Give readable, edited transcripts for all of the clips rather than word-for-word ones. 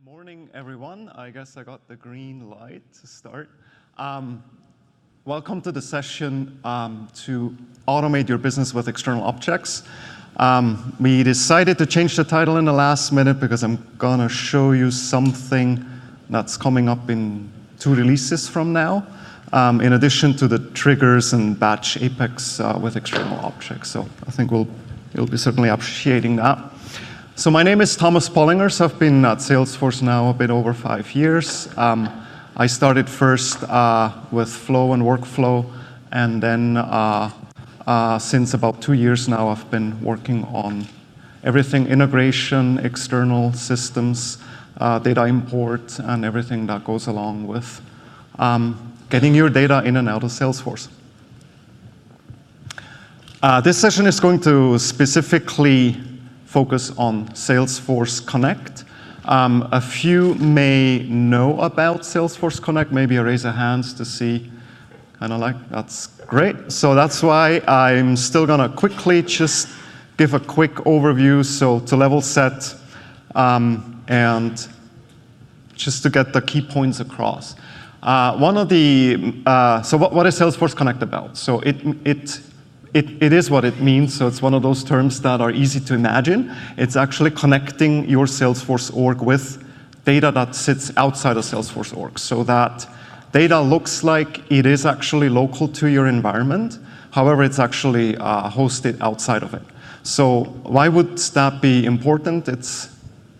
Morning, everyone. I guess I got the green light to start. Welcome to the session to automate your business with external objects. We decided to change the title in the last minute because I'm gonna show you something that's coming up in 2 releases from now, in addition to the triggers and batch Apex with external objects. So I think you'll be certainly appreciating that. So my name is Thomas Pollingers. I've been at Salesforce now a bit over 5 years. I started first with flow and workflow, and then since about 2 years now, I've been working on everything integration, external systems, data import, and everything that goes along with getting your data in and out of Salesforce. This session is going to specifically focus on Salesforce Connect. A few may know about Salesforce Connect. Maybe a raise of hands to see, kind of like, that's great. So that's why I'm still gonna quickly just give a quick overview, so to level set, and just to get the key points across. One of the, so what is Salesforce Connect about? So it is what it means, so it's one of those terms that are easy to imagine. It's actually connecting your Salesforce org with data that sits outside of Salesforce org, so that data looks like it is actually local to your environment. However, it's actually hosted outside of it. So why would that be important? It's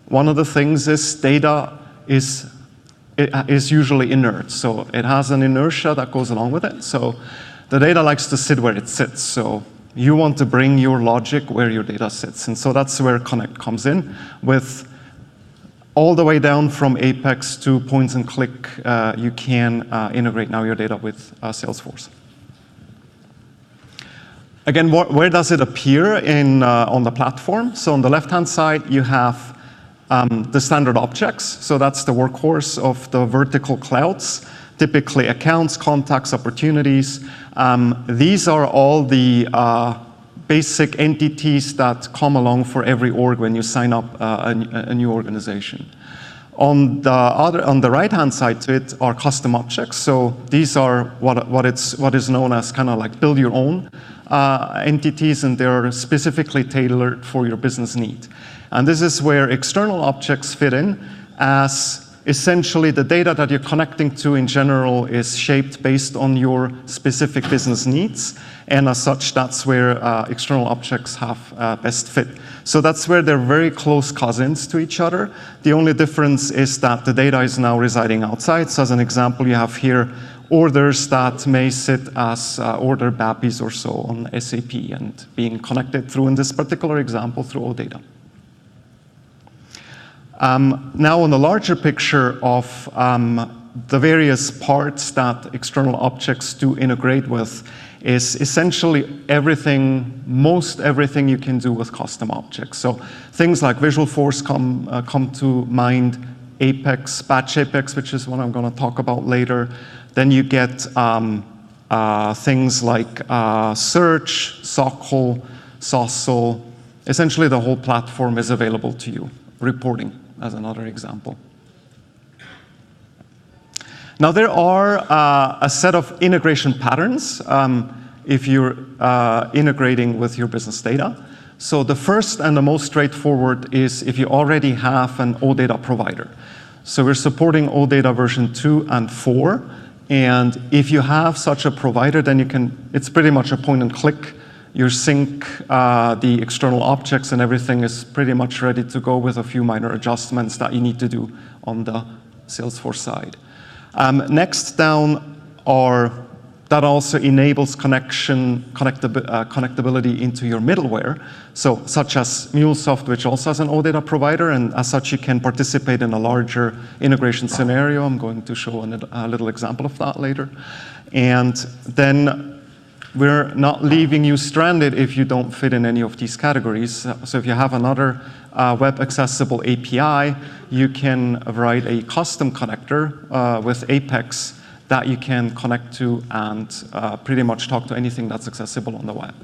one of the things is data is usually inert, so it has an inertia that goes along with it. So the data likes to sit where it sits, so you want to bring your logic where your data sits. And so that's where Connect comes in, with all the way down from Apex to points and click, you can integrate now your data with Salesforce. Again, where does it appear on the platform? So on the left-hand side, you have the standard objects. So that's the workhorse of the vertical clouds. Typically accounts, contacts, opportunities. These are all the basic entities that come along for every org when you sign up a new organization. On the right-hand side to it are custom objects. So these are what is known as kind of like build your own entities, and they're specifically tailored for your business need. And this is where external objects fit in, as essentially the data that you're connecting to in general is shaped based on your specific business needs, and as such, that's where external objects have best fit. So that's where they're very close cousins to each other. The only difference is that the data is now residing outside. So as an example, you have here orders that may sit as order BAPIs or so on SAP and being connected through, in this particular example, through OData. Now on the larger picture of the various parts that external objects do integrate with is essentially everything, most everything you can do with custom objects. So things like Visualforce come to mind, Apex, Batch Apex, which is what I'm gonna talk about later. Then you get things like Search, SOCL, SOSL. Essentially the whole platform is available to you. Reporting as another example. Now there are a set of integration patterns if you're integrating with your business data. So the first and the most straightforward is if you already have an OData provider. So we're supporting OData version 2 and 4, and if you have such a provider, then you can, it's pretty much a point and click. You sync the external objects and everything is pretty much ready to go with a few minor adjustments that you need to do on the Salesforce side. Next down that also enables connectability into your middleware, so such as MuleSoft, which also has an OData provider, and as such you can participate in a larger integration scenario. I'm going to show a little example of that later. And then we're not leaving you stranded if you don't fit in any of these categories. So if you have another web accessible API, you can write a custom connector with Apex that you can connect to and pretty much talk to anything that's accessible on the web.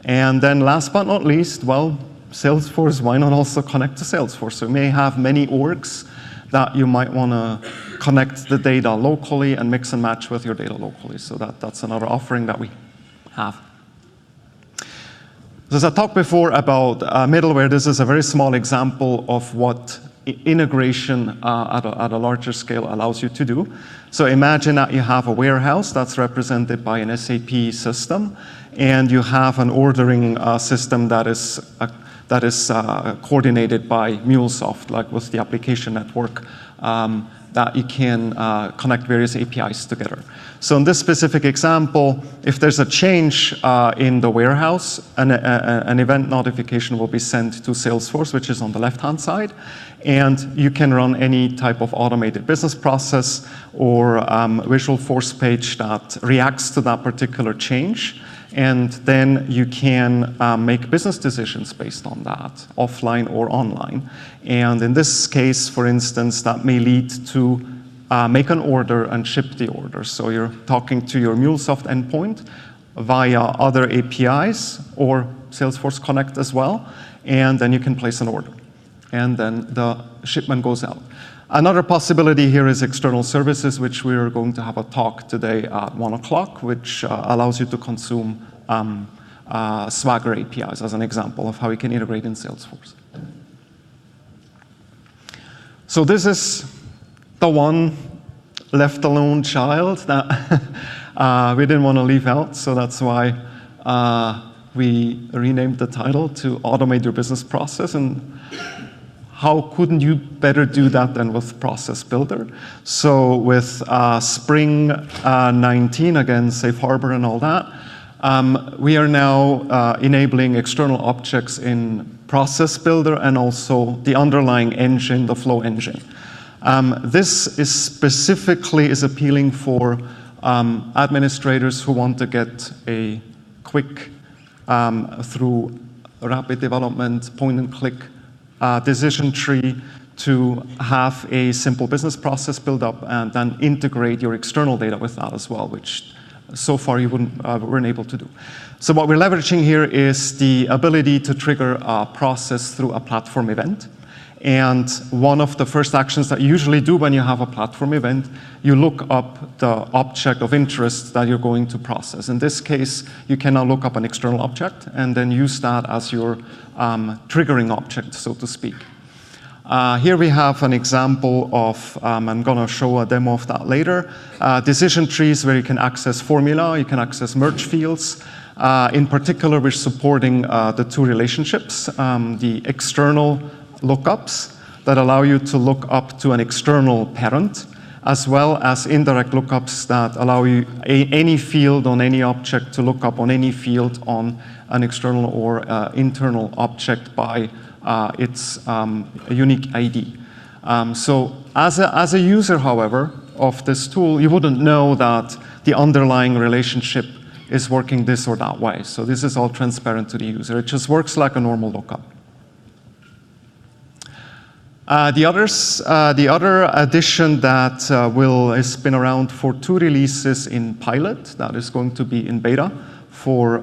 And then last but not least, well, Salesforce, why not also connect to Salesforce? So we may have many orgs that you might want to connect the data locally and mix and match with your data locally. So that's another offering that we have. So as I talked before about middleware, this is a very small example of what integration at a larger scale allows you to do. So imagine that you have a warehouse that's represented by an SAP system, and you have an ordering system that is coordinated by MuleSoft, like with the application network, that you can connect various APIs together. So in this specific example, if there's a change in the warehouse, an event notification will be sent to Salesforce, which is on the left-hand side, and you can run any type of automated business process or visual force page that reacts to that particular change. And then you can make business decisions based on that, offline or online. And in this case, for instance, that may lead to make an order and ship the order. So you're talking to your MuleSoft endpoint via other APIs or Salesforce Connect as well, and then you can place an order. And then the shipment goes out. Another possibility here is external services, which we're going to have a talk today at 1 o'clock, which allows you to consume Swagger APIs as an example of how you can integrate in Salesforce. So this is the one left alone child that we didn't want to leave out, so that's why we renamed the title to Automate Your Business Process. And how couldn't you better do that than with Process Builder? So with Spring 19, again, Safe Harbor and all that, we are now enabling external objects in Process Builder and also the underlying engine, the Flow engine. This is specifically appealing for administrators who want to get a quick, through rapid development, point and click decision tree to have a simple business process build up and then integrate your external data with that as well, which so far you weren't able to do. So what we're leveraging here is the ability to trigger a process through a platform event. And one of the first actions that you usually do when you have a platform event, you look up the object of interest that you're going to process. In this case, you can now look up an external object and then use that as your triggering object, so to speak. Here we have an example of, I'm going to show a demo of that later, decision trees where you can access formula, you can access merge fields. In particular, we're supporting the two relationships, the external lookups that allow you to look up to an external parent, as well as indirect lookups that allow you any field on any object to look up on any field on an external or internal object by its unique ID. So as a user, however, of this tool, you wouldn't know that the underlying relationship is working this or that way. So this is all transparent to the user. It just works like a normal lookup. The other addition that has been around for 2 releases in pilot, that is going to be in beta for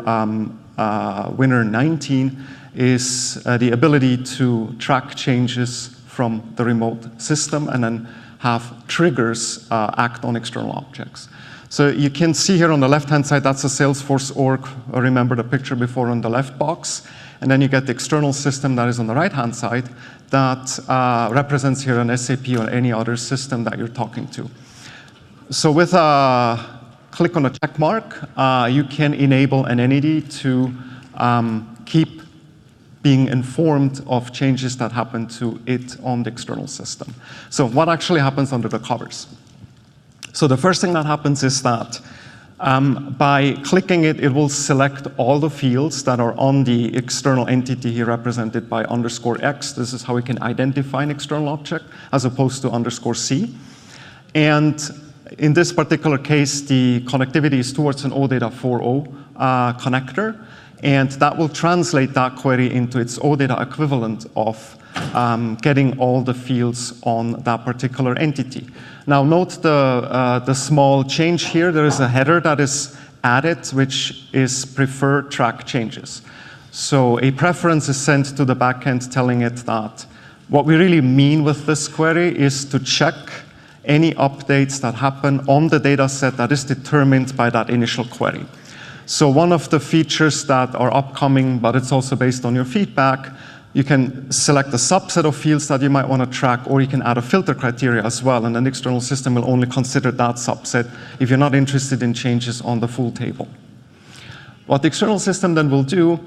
Winter 19, is the ability to track changes from the remote system and then have triggers act on external objects. So you can see here on the left-hand side, that's a Salesforce org. Remember the picture before on the left box. And then you get the external system that is on the right-hand side that represents here an SAP or any other system that you're talking to. So with a click on a check mark, you can enable an entity to keep being informed of changes that happen to it on the external system. So what actually happens under the covers? So the first thing that happens is that by clicking it, it will select all the fields that are on the external entity here represented by _X. This is how we can identify an external object as opposed to _C. And in this particular case, the connectivity is towards an OData 4.0 connector. And that will translate that query into its OData equivalent of getting all the fields on that particular entity. Now note the small change here. There is a header that is added, which is prefer track changes. So a preference is sent to the backend telling it that What we really mean with this query is to check any updates that happen on the data set that is determined by that initial query. So one of the features that are upcoming, but it's also based on your feedback, you can select a subset of fields that you might want to track, or you can add a filter criteria as well, and an external system will only consider that subset if you're not interested in changes on the full table. What the external system then will do,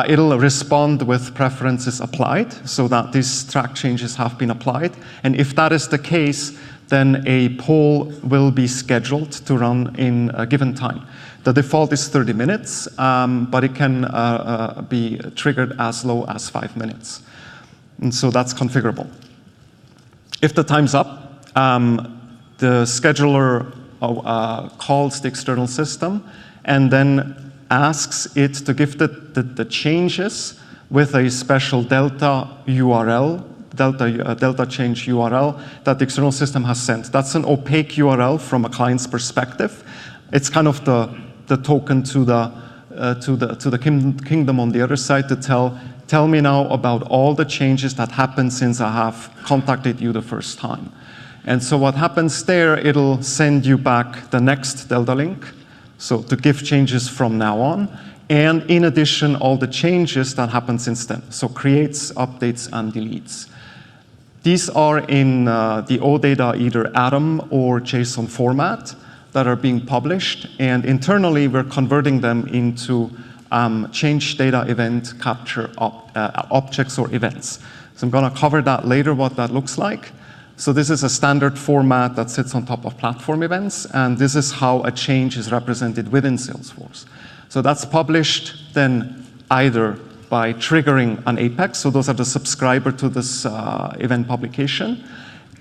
it'll respond with preferences applied, so that these track changes have been applied. And if that is the case, then a poll will be scheduled to run in a given time. The default is 30 minutes, but it can be triggered as low as 5 minutes. And so that's configurable. If the time's up, the scheduler calls the external system and then asks it to give the changes with a special delta URL, delta change URL that the external system has sent. That's an opaque URL from a client's perspective. It's kind of the token to the kingdom on the other side to tell me now about all the changes that happened since I have contacted you the first time. And so what happens there, it'll send you back the next delta link, so to give changes from now on, and in addition, all the changes that happened since then, so creates, updates, and deletes. These are in the OData either Atom or JSON format that are being published, and internally we're converting them into change data event capture objects or events. So I'm going to cover that later, what that looks like. So this is a standard format that sits on top of platform events, and this is how a change is represented within Salesforce. So that's published then either by triggering an Apex, so those are the subscriber to this event publication,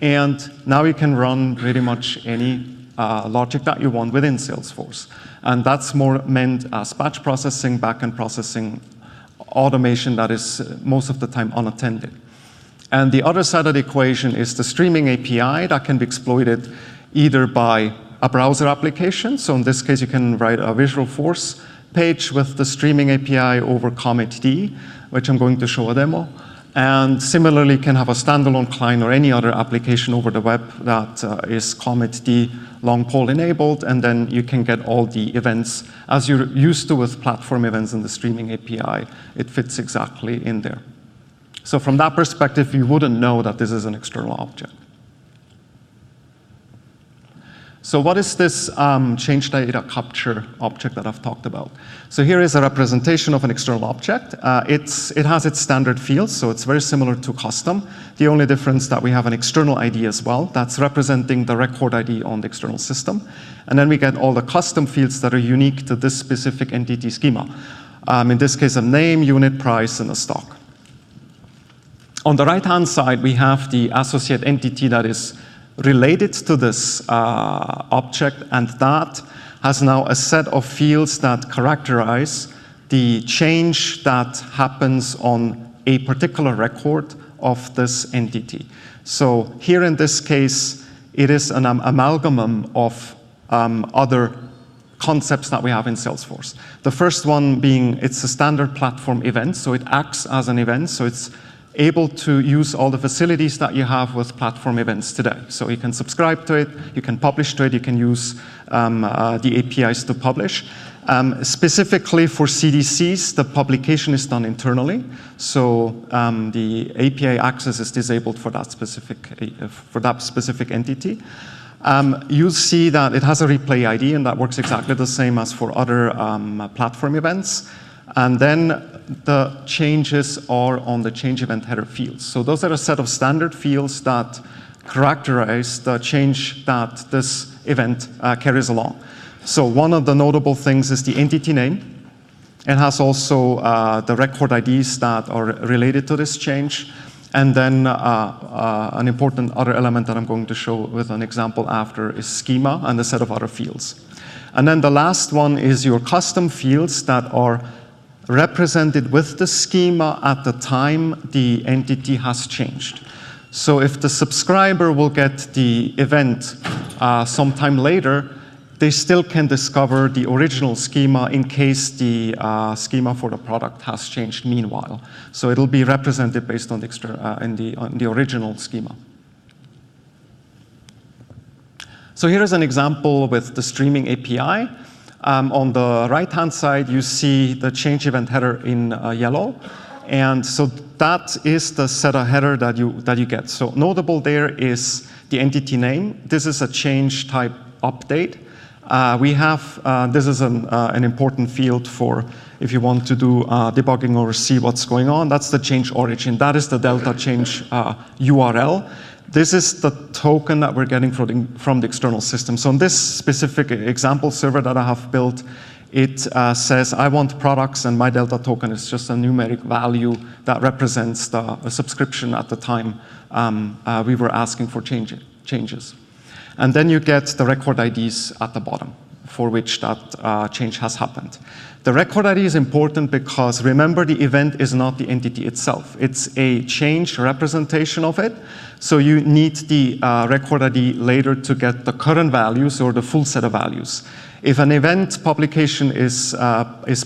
and now you can run pretty much any logic that you want within Salesforce. And that's more meant as batch processing, backend processing, automation that is most of the time unattended. And the other side of the equation is the streaming API that can be exploited either by a browser application. So in this case, you can write a Visualforce page with the streaming API over CometD, which I'm going to show a demo. And similarly, you can have a standalone client or any other application over the web that is CometD long poll enabled, and then you can get all the events as you're used to with platform events in the streaming API. It fits exactly in there. So from that perspective, you wouldn't know that this is an external object. So what is this change data capture object that I've talked about? So here is a representation of an external object. It has its standard fields, so it's very similar to custom. The only difference that we have an external ID as well. That's representing the record ID on the external system. And then we get all the custom fields that are unique to this specific entity schema. In this case, a name, unit, price, and a stock. On the right-hand side, we have the associate entity that is related to this object, and that has now a set of fields that characterize the change that happens on a particular record of this entity. So here in this case, it is an amalgam of other concepts that we have in Salesforce. The first one being it's a standard platform event, so it acts as an event, so it's able to use all the facilities that you have with platform events today. So you can subscribe to it, you can publish to it, you can use the APIs to publish. Specifically for CDCs, the publication is done internally, so the API access is disabled for that specific entity. You'll see that it has a replay ID, and that works exactly the same as for other platform events. And then the changes are on the change event header fields. So those are a set of standard fields that characterize the change that this event carries along. So one of the notable things is the entity name. It has also the record IDs that are related to this change. And then an important other element that I'm going to show with an example after is schema and a set of other fields. And then the last one is your custom fields that are represented with the schema at the time the entity has changed. So if the subscriber will get the event sometime later, they still can discover the original schema in case the schema for the product has changed meanwhile. So it'll be represented based on the original schema. So here is an example with the streaming API. On the right-hand side, you see the change event header in yellow. And so that is the setup header that you get. So notable there is the entity name. This is a change type update. We have, this is an important field for if you want to do debugging or see what's going on. That's the change origin. That is the delta change URL. This is the token that we're getting from the external system. So in this specific example server that I have built, it says I want products, and my delta token is just a numeric value that represents the subscription at the time we were asking for changes. And then you get the record IDs at the bottom for which that change has happened. The record ID is important because remember, the event is not the entity itself. It's a change representation of it. So you need the record ID later to get the current values or the full set of values. If an event publication is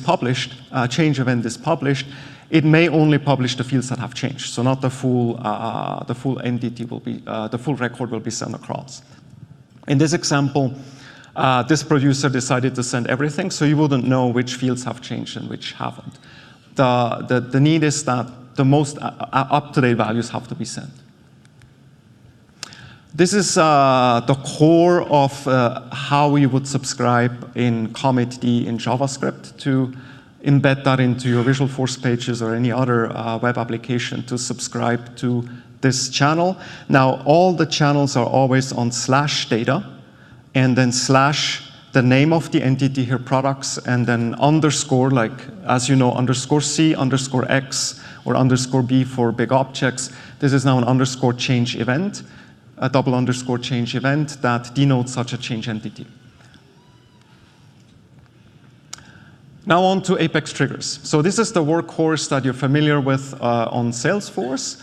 published, a change event is published, it may only publish the fields that have changed. So not the full entity will be, the full record will be sent across. In this example, this producer decided to send everything, so you wouldn't know which fields have changed and which haven't. The need is that the most up-to-date values have to be sent. This is the core of how you would subscribe in commit D in JavaScript to embed that into your Visualforce pages or any other web application to subscribe to this channel. Now, all the channels are always on /data, and then / the name of the entity here, products, and then underscore, like, as you know, _C, _X, or _B for big objects. This is now an underscore change event, a double underscore change event that denotes such a change entity. Now on to Apex triggers. So this is the workhorse that you're familiar with on Salesforce.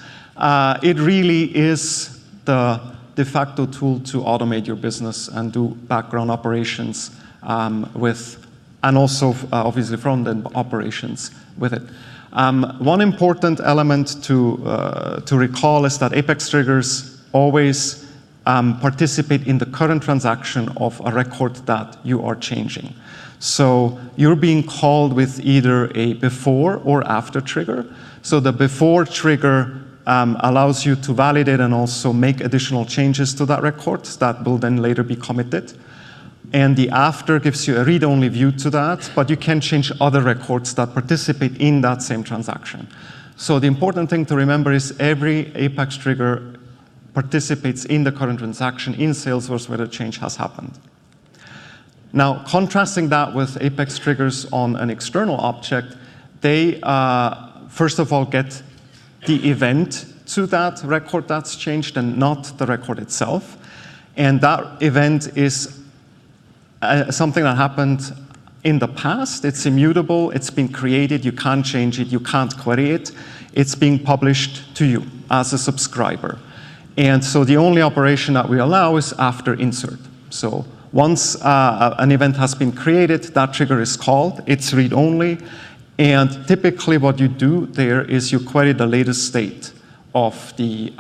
It really is the de facto tool to automate your business and do background operations and also obviously front-end operations with it. One important element to recall is that Apex triggers always participate in the current transaction of a record that you are changing. So you're being called with either a before or after trigger. So the before trigger allows you to validate and also make additional changes to that record that will then later be committed. And the after gives you a read-only view to that, but you can change other records that participate in that same transaction. So the important thing to remember is every Apex trigger participates in the current transaction in Salesforce where the change has happened. Now, contrasting that with Apex triggers on an external object, they first of all get the event to that record that's changed and not the record itself. And that event is something that happened in the past. It's immutable, it's been created, you can't change it, you can't query it. It's being published to you as a subscriber. And so the only operation that we allow is after insert. So once an event has been created, that trigger is called, it's read-only, and typically what you do there is you query the latest state of the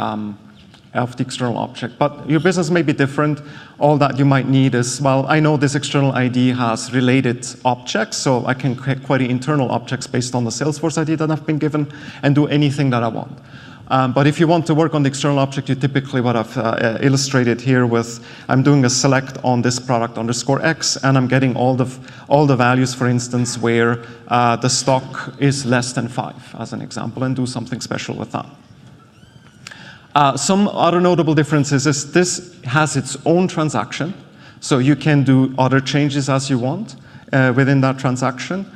external object. But your business may be different. All that you might need is, well, I know this external ID has related objects, so I can query internal objects based on the Salesforce ID that I've been given and do anything that I want. But if you want to work on the external object, you typically what I've illustrated here with, I'm doing a select on this product _X, and I'm getting all the values, for instance, where the stock is less than 5, as an example, and do something special with that. Some other notable differences is this has its own transaction, so you can do other changes as you want within that transaction.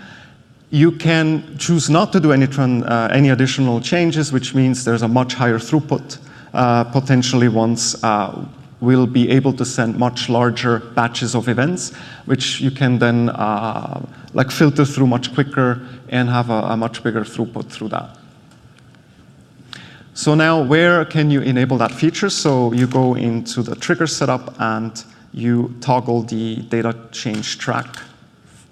You can choose not to do any additional changes, which means there's a much higher throughput. Potentially once we'll be able to send much larger batches of events, which you can then like filter through much quicker and have a much bigger throughput through that. So now where can you enable that feature? So you go into the trigger setup and you toggle the data change track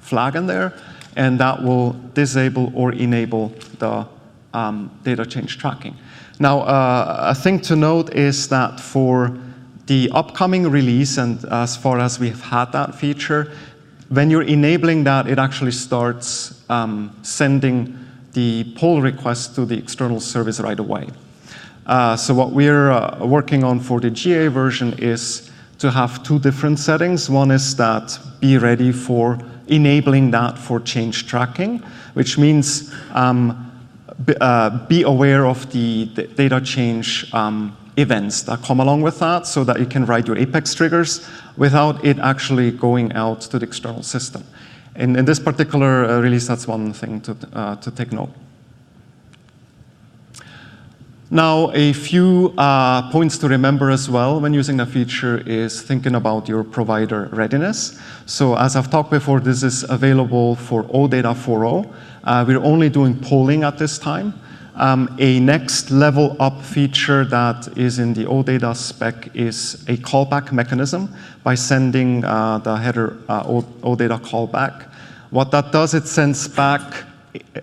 flag in there, and that will disable or enable the data change tracking. Now, a thing to note is that for the upcoming release, and as far as we've had that feature, when you're enabling that, it actually starts sending the pull request to the external service right away. So what we're working on for the GA version is to have two different settings. One is that be ready for enabling that for change tracking, which means be aware of the data change events that come along with that, so that you can write your Apex triggers without it actually going out to the external system. In this particular release, that's one thing to take note. Now, a few points to remember as well when using the feature is thinking about your provider readiness. So as I've talked before, this is available for OData 4.0. We're only doing polling at this time. A next level up feature that is in the OData spec is a callback mechanism by sending the header OData callback. What that does, it sends back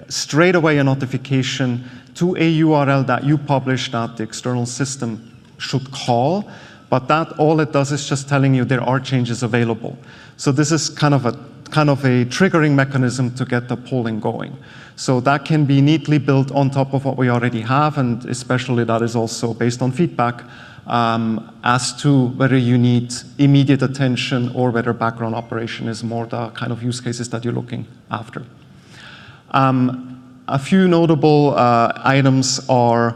straight away a notification to a URL that you publish that the external system should call, but that all it does is just telling you there are changes available. So this is kind of a triggering mechanism to get the polling going. So that can be neatly built on top of what we already have, and especially that is also based on feedback as to whether you need immediate attention or whether background operation is more the kind of use cases that you're looking after. A few notable items are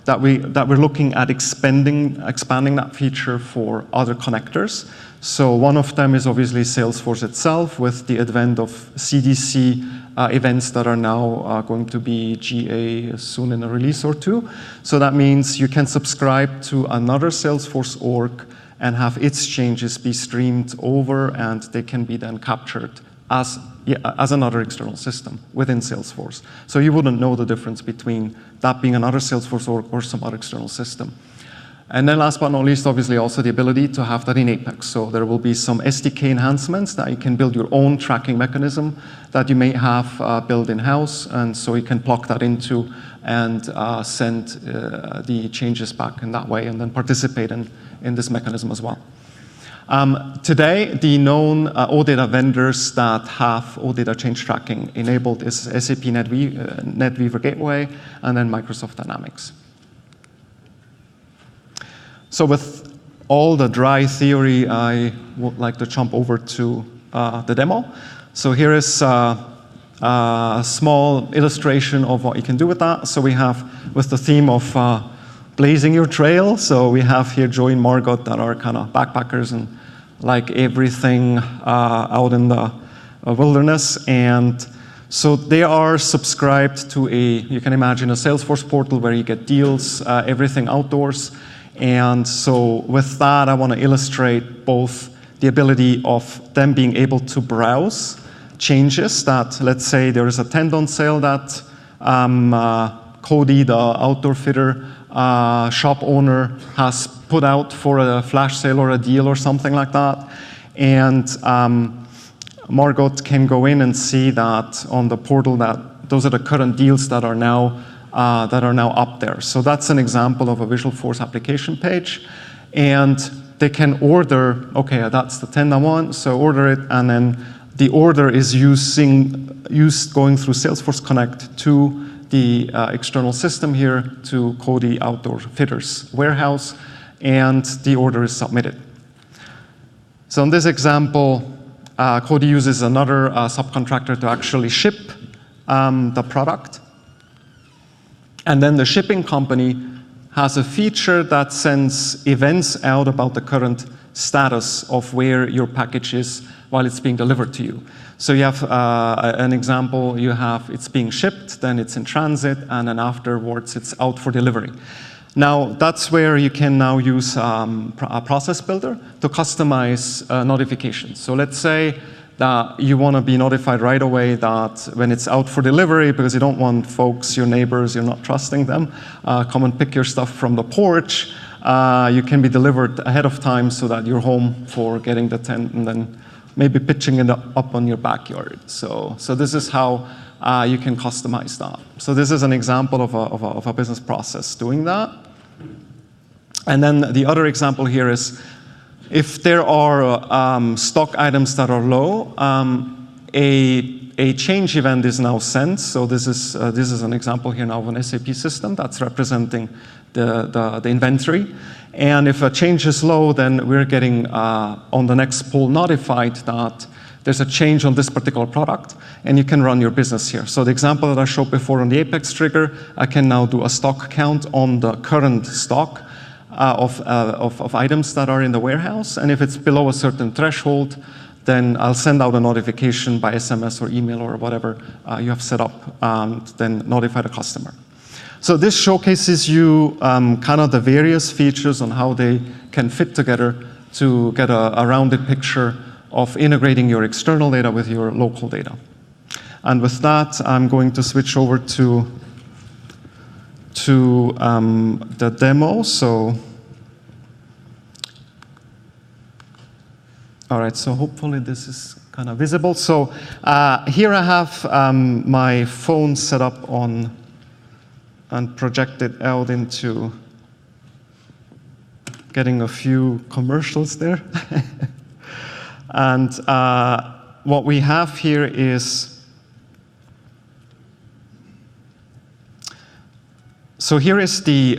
that we're looking at expanding that feature for other connectors. So one of them is obviously Salesforce itself, with the advent of CDC events that are now going to be GA soon in a release or two. So that means you can subscribe to another Salesforce org and have its changes be streamed over, and they can be then captured as another external system within Salesforce. So you wouldn't know the difference between that being another Salesforce or some other external system. And then last but not least, obviously also the ability to have that in Apex. So there will be some SDK enhancements that you can build your own tracking mechanism that you may have built in-house, and so you can plug that into and send the changes back in that way, and then participate in this mechanism as well. Today, the known OData vendors that have OData change tracking enabled is SAP NetWeaver Gateway and then Microsoft Dynamics. So with all the dry theory, I would like to jump over to the demo. So here is a small illustration of what you can do with that. So we have, with the theme of blazing your trail, so we have here Joey and Margot that are kind of backpackers and like everything out in the wilderness. And so they are subscribed to you can imagine a Salesforce portal where you get deals, everything outdoors. And so with that, I want to illustrate both the ability of them being able to browse changes that, let's say there is a tent on sale that Cody, the outdoor fitter shop owner, has put out for a flash sale or a deal or something like that. And Margot can go in and see that on the portal that those are the current deals that are now up there. So that's an example of a Visualforce application page. And they can order, okay, that's the 10 I want, so order it, and then the order is going through Salesforce Connect to the external system here to Cody Outdoor Fitters warehouse, and the order is submitted. So in this example, Cody uses another subcontractor to actually ship the product. And then the shipping company has a feature that sends events out about the current status of where your package is while it's being delivered to you. So you have an example, you have it's being shipped, then it's in transit, and then afterwards it's out for delivery. Now, that's where you can now use a process builder to customize notifications. So let's say that you want to be notified right away that when it's out for delivery, because you don't want folks, your neighbors, you're not trusting them, come and pick your stuff from the porch. you can be delivered ahead of time so that you're home for getting the tent and then maybe pitching it up on your backyard. So this is how you can customize that. So this is an example of a business process doing that. And then the other example here is if there are stock items that are low, a change event is now sent. So this is an example here now of an SAP system that's representing the inventory. And if a change is low, then we're getting on the next pull notified that there's a change on this particular product, and you can run your business here. So the example that I showed before on the Apex trigger, I can now do a stock count on the current stock of items that are in the warehouse. And if it's below a certain threshold, then I'll send out a notification by SMS or email or whatever you have set up, and then notify the customer. So this showcases you kind of the various features on how they can fit together to get a rounded picture of integrating your external data with your local data. And with that, I'm going to switch over to the demo. So, all right, so hopefully this is kind of visible. So here I have my phone set up on and projected out into getting a few commercials there. And what we have here is, so here is the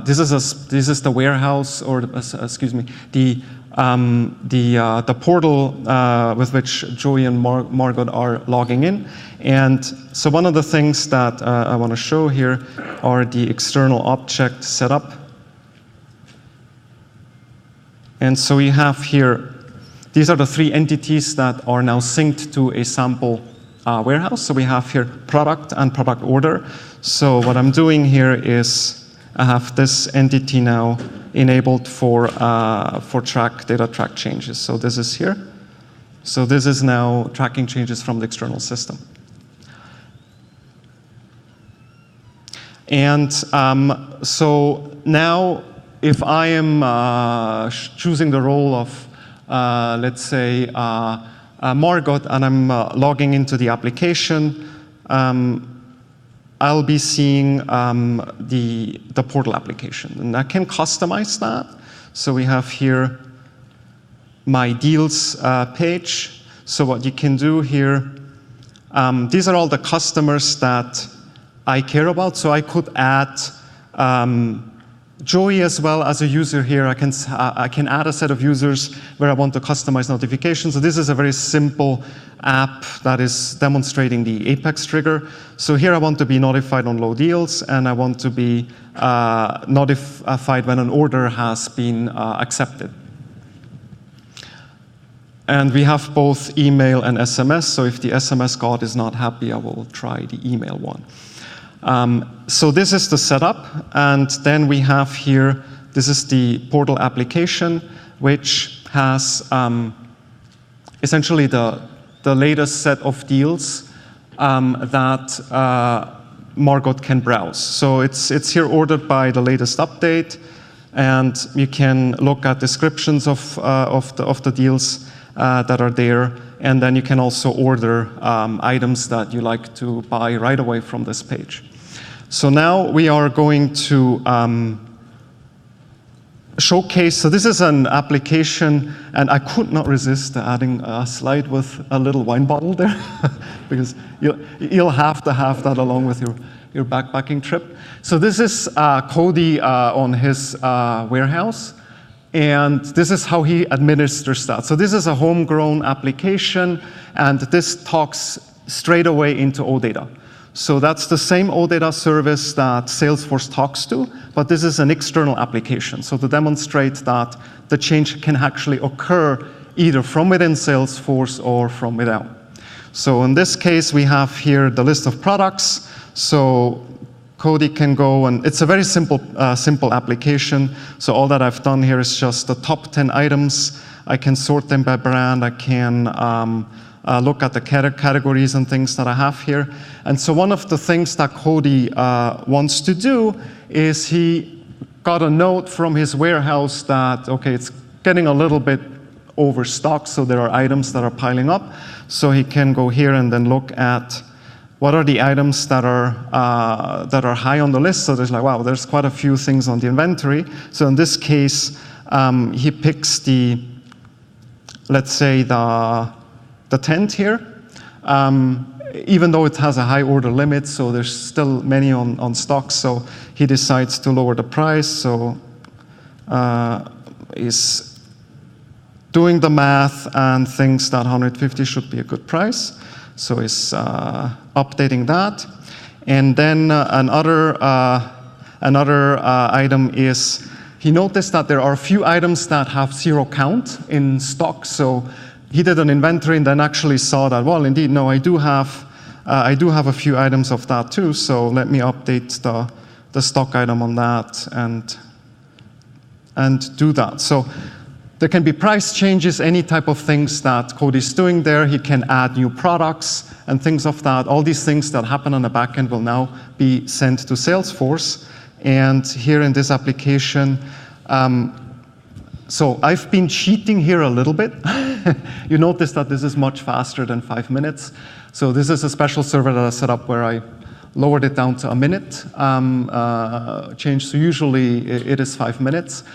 this is the warehouse, or excuse me, the portal with which Joey and Margot are logging in. And so one of the things that I want to show here are the external object setup. And so we have here, these are the three entities that are now synced to a sample warehouse. So we have here product and product order. So what I'm doing here is I have this entity now enabled for data track changes. So this is here. So this is now tracking changes from the external system. And so now if I am choosing the role of, let's say, Margot, and I'm logging into the application, I'll be seeing the portal application. And I can customize that. So we have here my deals page. So what you can do here, these are all the customers that I care about. So I could add Joey as well as a user here. I can add a set of users where I want to customize notifications. So this is a very simple app that is demonstrating the Apex trigger. So here I want to be notified on low deals, and I want to be notified when an order has been accepted. And we have both email and SMS. So if the SMS god is not happy, I will try the email one. So this is the setup, and then we have here, this is the portal application, which has essentially the latest set of deals that Margot can browse. So it's here ordered by the latest update, and you can look at descriptions of the deals that are there, and then you can also order items that you like to buy right away from this page. So now we are going to showcase, so this is an application, and I could not resist adding a slide with a little wine bottle there, because you'll have to have that along with your backpacking trip. So this is Cody on his warehouse, and this is how he administers that. So this is a homegrown application, and this talks straight away into OData. So that's the same OData service that Salesforce talks to, but this is an external application. So to demonstrate that the change can actually occur either from within Salesforce or from without. So in this case, we have here the list of products. So Cody can go, and it's a very simple application. So all that I've done here is just the top 10 items. I can sort them by brand. I can look at the categories and things that I have here. And so one of the things that Cody wants to do is he got a note from his warehouse that, okay, it's getting a little bit overstocked, so there are items that are piling up. So he can go here and then look at what are the items that are high on the list. So there's like, wow, there's quite a few things on the inventory. So in this case, he picks the, let's say the tent here. Even though it has a high order limit, so there's still many on stock, so he decides to lower the price. So is doing the math and thinks that 150 should be a good price. So he's updating that. And then another item is, he noticed that there are a few items that have 0 count in stock. So he did an inventory and then actually saw that, well, indeed, no, I do have a few items of that too, so let me update the stock item on that and do that. So there can be price changes, any type of things that Cody is doing there. He can add new products and things of that. All these things that happen on the back end will now be sent to Salesforce. And here in this application, so I've been cheating here a little bit. You notice that this is much faster than 5 minutes. So this is a special server that I set up where I lowered it down to a minute change. So usually it is 5 minutes.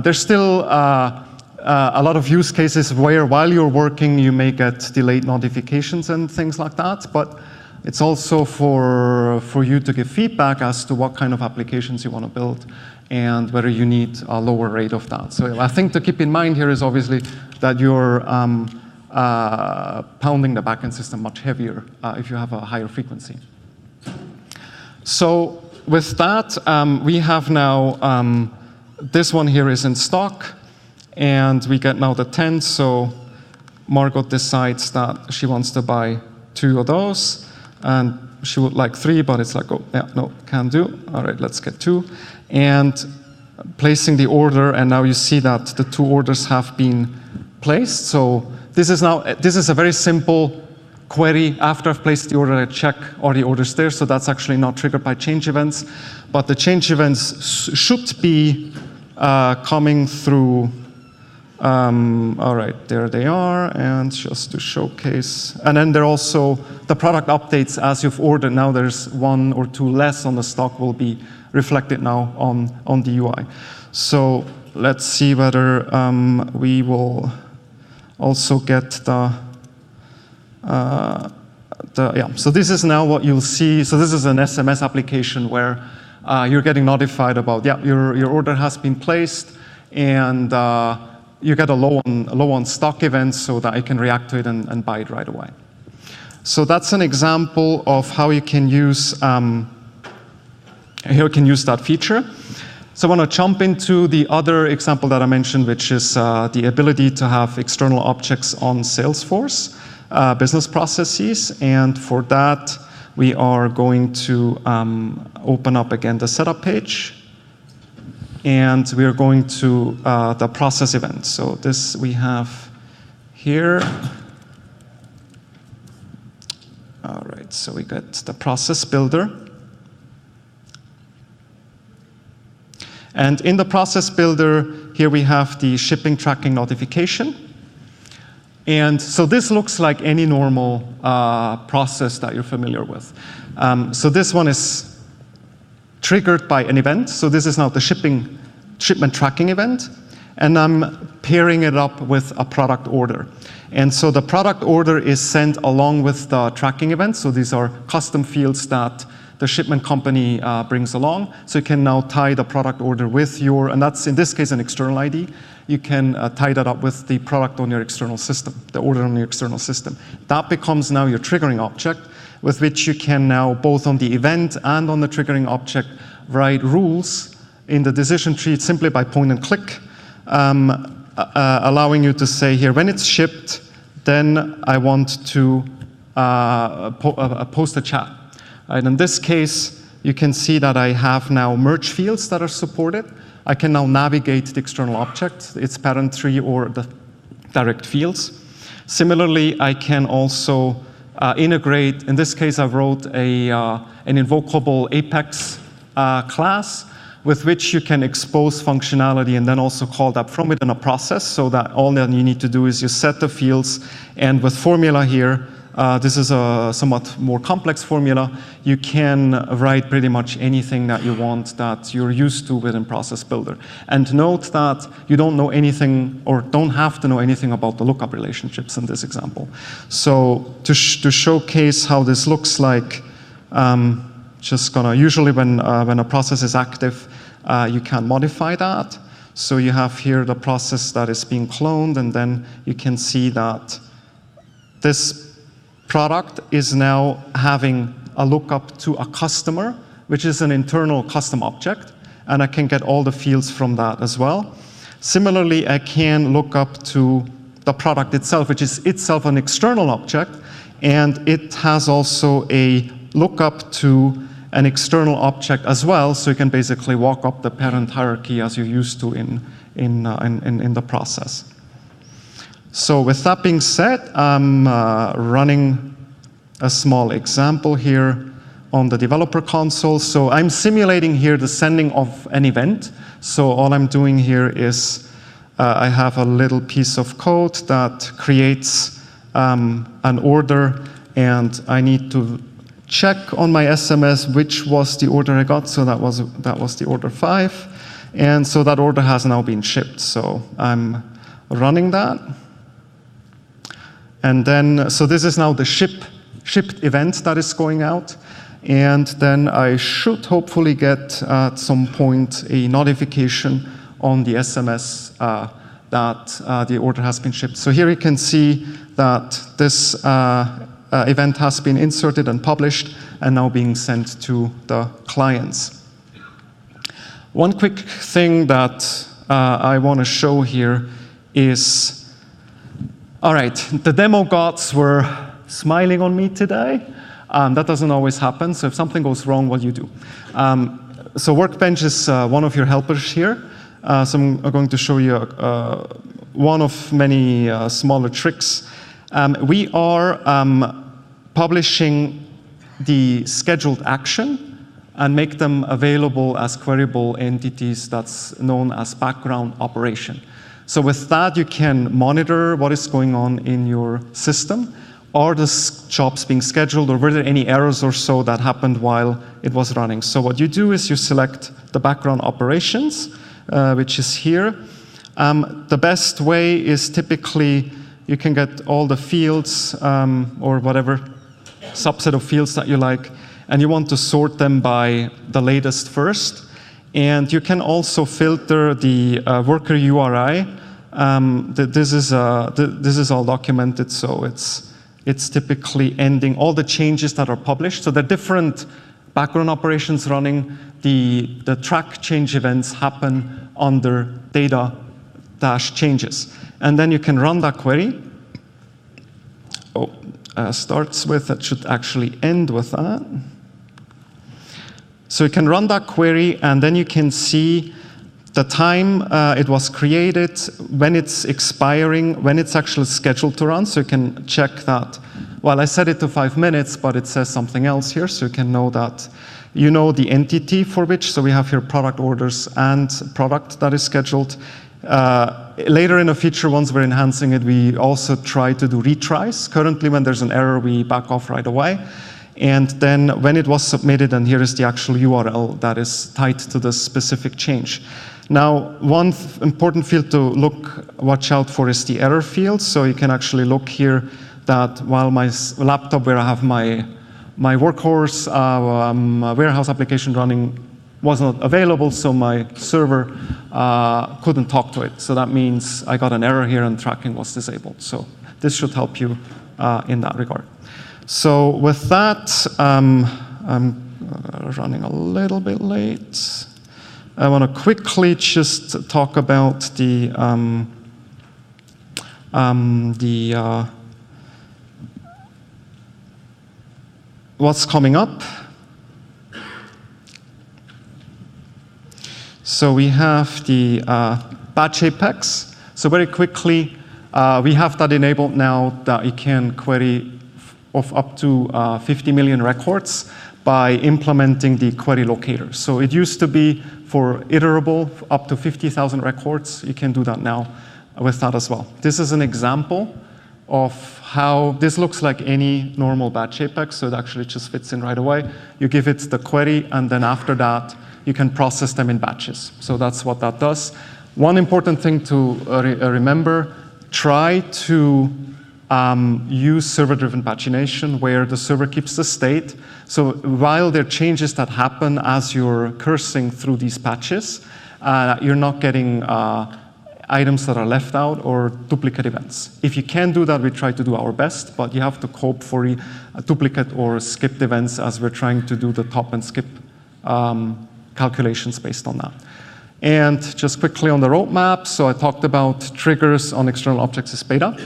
There's still a lot of use cases where while you're working, you may get delayed notifications and things like that. But it's also for you to give feedback as to what kind of applications you want to build and whether you need a lower rate of that. So I think to keep in mind here is obviously that you're pounding the backend system much heavier if you have a higher frequency. So with that, we have now, this one here is in stock, and we get now the 10. So Margot decides that she wants to buy 2 of those, and she would like 3, but it's like, oh, yeah, no, can't do. All right, let's get 2. And placing the order, and now you see that the 2 orders have been placed. So this is a very simple query. After I've placed the order, I check are the orders there. So that's actually not triggered by change events. But the change events should be coming through. All right, there they are. And just to showcase. And then there are also the product updates as you've ordered. Now there's 1 or 2 less on the stock will be reflected now on the UI. So let's see whether we will also get yeah. So this is now what you'll see. So this is an SMS application where you're getting notified about, yeah, your order has been placed, and you get a low on stock event so that I can react to it and buy it right away. So that's an example of how you can use that feature. So I want to jump into the other example that I mentioned, which is the ability to have external objects on Salesforce business processes. And for that, we are going to open up again the setup page. And we are going to the process event. So this we have here. All right, so we got the process builder. And in the process builder, here we have the shipping tracking notification. And so this looks like any normal process that you're familiar with. So this one is triggered by an event. So this is now the shipment tracking event. And I'm pairing it up with a product order. And so the product order is sent along with the tracking event. So these are custom fields that the shipment company brings along. So you can now tie the product order with your, and that's in this case an external ID. You can tie that up with the product on your external system, the order on your external system. That becomes now your triggering object, with which you can now, both on the event and on the triggering object, write rules in the decision tree simply by point and click, allowing you to say here, when it's shipped, then I want to post a chat. Right, in this case, you can see that I have now merge fields that are supported. I can now navigate the external object, its parent tree or the direct fields. Similarly, I can also integrate. In this case, I wrote an invocable Apex class, with which you can expose functionality and then also call that from within a process, so that all that you need to do is you set the fields, and with formula here, this is a somewhat more complex formula, you can write pretty much anything that you want that you're used to within Process Builder. And note that you don't know anything, or don't have to know anything about the lookup relationships in this example. So to showcase how this looks like, just gonna, usually when a process is active, you can modify that. So you have here the process that is being cloned, and then you can see that this product is now having a lookup to a customer, which is an internal custom object, and I can get all the fields from that as well. Similarly, I can look up to the product itself, which is itself an external object, and it has also a lookup to an external object as well, so you can basically walk up the parent hierarchy as you're used to in the process. So with that being said, I'm running a small example here on the developer console. So I'm simulating here the sending of an event. So all I'm doing here is I have a little piece of code that creates an order, and I need to check on my SMS which was the order I got. So that was the order 5. And so that order has now been shipped. So I'm running that. And then, so this is now the shipped event that is going out. And then I should hopefully get at some point a notification on the SMS that the order has been shipped. So here you can see that this event has been inserted and published and now being sent to the clients. One quick thing that I want to show here is, all right, the demo gods were smiling on me today. That doesn't always happen, so if something goes wrong, what do you do? So Workbench is one of your helpers here. So I'm going to show you one of many smaller tricks. We are publishing the scheduled action and make them available as queryable entities that's known as background operation. So with that, you can monitor what is going on in your system. Are the jobs being scheduled, or were there any errors or so that happened while it was running? So what you do is you select the background operations, which is here. The best way is typically you can get all the fields or whatever subset of fields that you like, and you want to sort them by the latest first. And you can also filter the worker URI. This is all documented, so it's typically ending all the changes that are published. So the different background operations running, the track change events happen under data-changes. And then you can run that query. Starts with, that should actually end with that. So you can run that query, and then you can see the time it was created, when it's expiring, when it's actually scheduled to run. So you can check that. Well, I set it to 5 minutes, but it says something else here, so you can know that. You know the entity for which, so we have here product orders and product that is scheduled. Later in a feature, once we're enhancing it, we also try to do retries. Currently, when there's an error, we back off right away. And then when it was submitted, and here is the actual URL that is tied to the specific change. Now, one important field to watch out for is the error field. So you can actually look here that while my laptop where I have my workhorse warehouse application running was not available, so my server couldn't talk to it. So that means I got an error here and tracking was disabled. So this should help you in that regard. So with that, I'm running a little bit late. I want to quickly just talk about what's coming up. So we have the batch Apex. So very quickly, we have that enabled now that you can query of up to 50 million records. by implementing the query locator. So it used to be for iterable up to 50,000 records. You can do that now with that as well. This is an example of how this looks like any normal batch Apex, so it actually just fits in right away. You give it the query, and then after that, you can process them in batches. So that's what that does. One important thing to remember, try to use server-driven pagination where the server keeps the state. So while there are changes that happen as you're cursing through these patches, you're not getting items that are left out or duplicate events. If you can do that, we try to do our best, but you have to cope for duplicate or skipped events as we're trying to do the top and skip calculations based on that. And just quickly on the roadmap, so I talked about triggers on external objects as beta.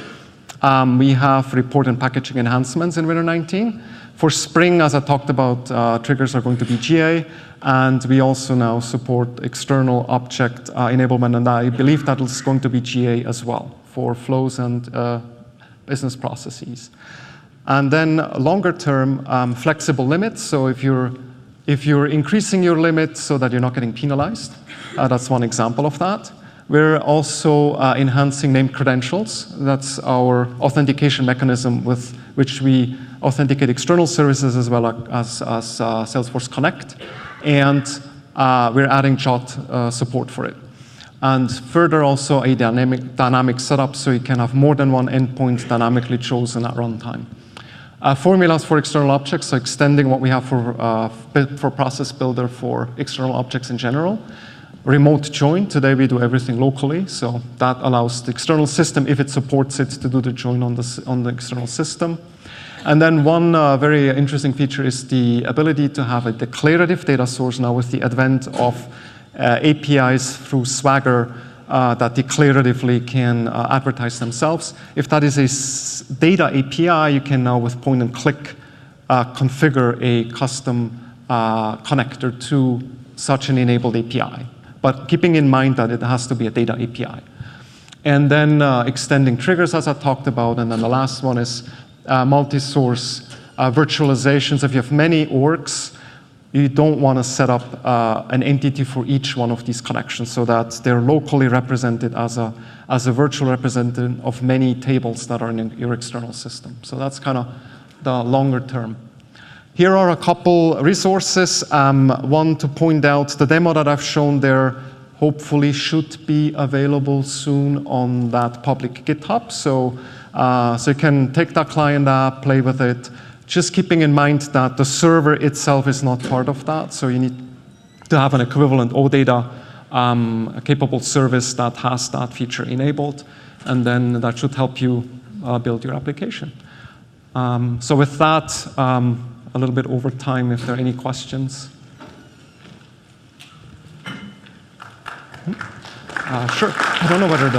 We have report and packaging enhancements in Winter 19. For Spring, as I talked about, triggers are going to be GA, and we also now support external object enablement, and I believe that is going to be GA as well for flows and business processes. And then longer term, flexible limits. So if you're increasing your limit so that you're not getting penalized, that's one example of that. We're also enhancing named credentials. That's our authentication mechanism with which we authenticate external services as well as Salesforce Connect. And we're adding JOT support for it. And further also a dynamic setup so you can have more than one endpoint dynamically chosen at runtime. Formulas for external objects, so extending what we have for process builder for external objects in general. Remote join, today we do everything locally, so that allows the external system, if it supports it, to do the join on the external system. And then one very interesting feature is the ability to have a declarative data source now with the advent of APIs through Swagger that declaratively can advertise themselves. If that is a data API, you can now with point and click configure a custom connector to such an enabled API. But keeping in mind that it has to be a data API. And then extending triggers, as I talked about. And then the last one is multi-source virtualizations. If you have many orgs, you don't want to set up an entity for each one of these connections so that they're locally represented as a virtual representative of many tables that are in your external system. So that's kind of the longer term. Here are a couple resources. One to point out, the demo that I've shown there hopefully should be available soon on that public GitHub. So you can take that client app, play with it, just keeping in mind that the server itself is not part of that. So you need to have an equivalent OData capable service that has that feature enabled, and then that should help you build your application. So with that, a little bit over time, if there are any questions. Sure. I don't know whether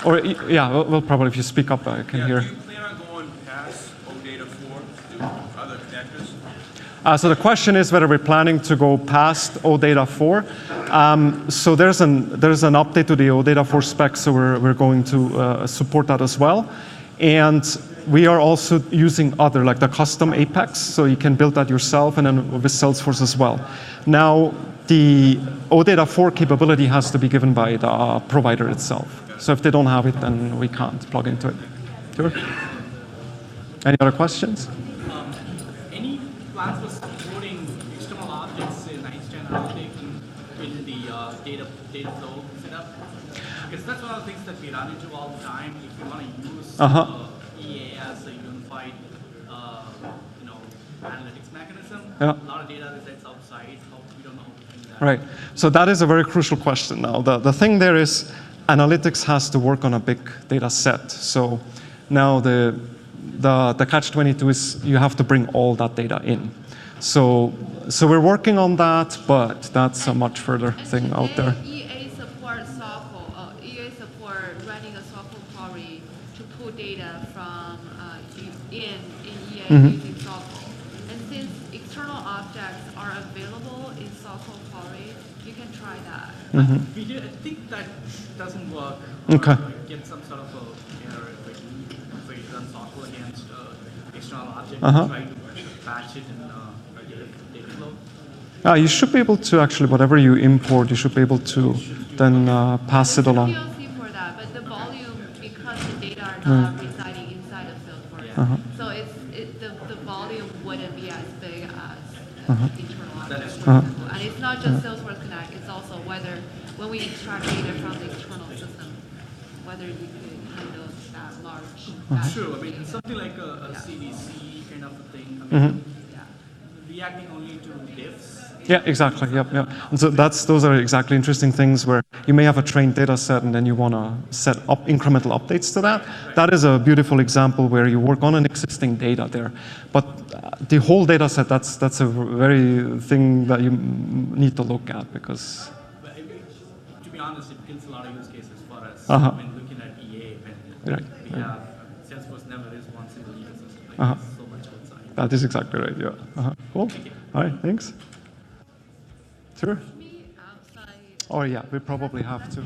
well, probably if you speak up, I can hear. Do you plan on going past OData 4 to other connectors? So the question is whether we're planning to go past OData 4. So there's an update to the OData 4 spec, so we're going to support that as well. And we are also using other, like the custom Apex, so you can build that yourself, and then with Salesforce as well. Now, the OData 4 capability has to be given by the provider itself. So if they don't have it, then we can't plug into it. Sure. Any other questions? Any plans for supporting external objects in external objects in the data flow setup? Because that's one of the things that we run into all the time. If you want to use EA as a unified, analytics mechanism, a lot of data resides outside. We don't know how to do that. Right. So that is a very crucial question now. The thing there is, analytics has to work on a big data set. So now the catch-22 is you have to bring all that data in. So we're working on that, but that's a much further thing out there. EA supports software. EA support running a software query to pull data from in EA using software. And since external objects are available in software query, you can try that. I think that doesn't work. Okay. Get some sort of error. where you run SOQL against external object Uh-huh. and try to patch it in data flow? You should be able to actually, whatever you import, you should be able to then pass it There's a along. PLC for that, but the volume, because the data are not residing inside of Salesforce, so the volume wouldn't be as big as internal objects, for example. And it's not just Salesforce Connect, it's also whether, when we extract data from the external system, whether we could handle that large batch. True. I of mean, data. something like a CDC kind of a thing. I mean, reacting only to diffs. Yeah, exactly. Yep, yep. And so those are exactly interesting things where you may have a trained data set and then you want to set up incremental updates to that. That is a beautiful example where you work on an existing data there. But the whole data set, that's a very thing that you need to look at because. But to be honest, it kills a lot of use cases for us. Uh-huh. When looking at EA, Right, we right. have Salesforce never is one single ecosystem. Like Uh-huh. there's so much outside. That is exactly right, yeah. Cool. All right, thanks. Sure. Me outside. Oh, yeah, we probably have to.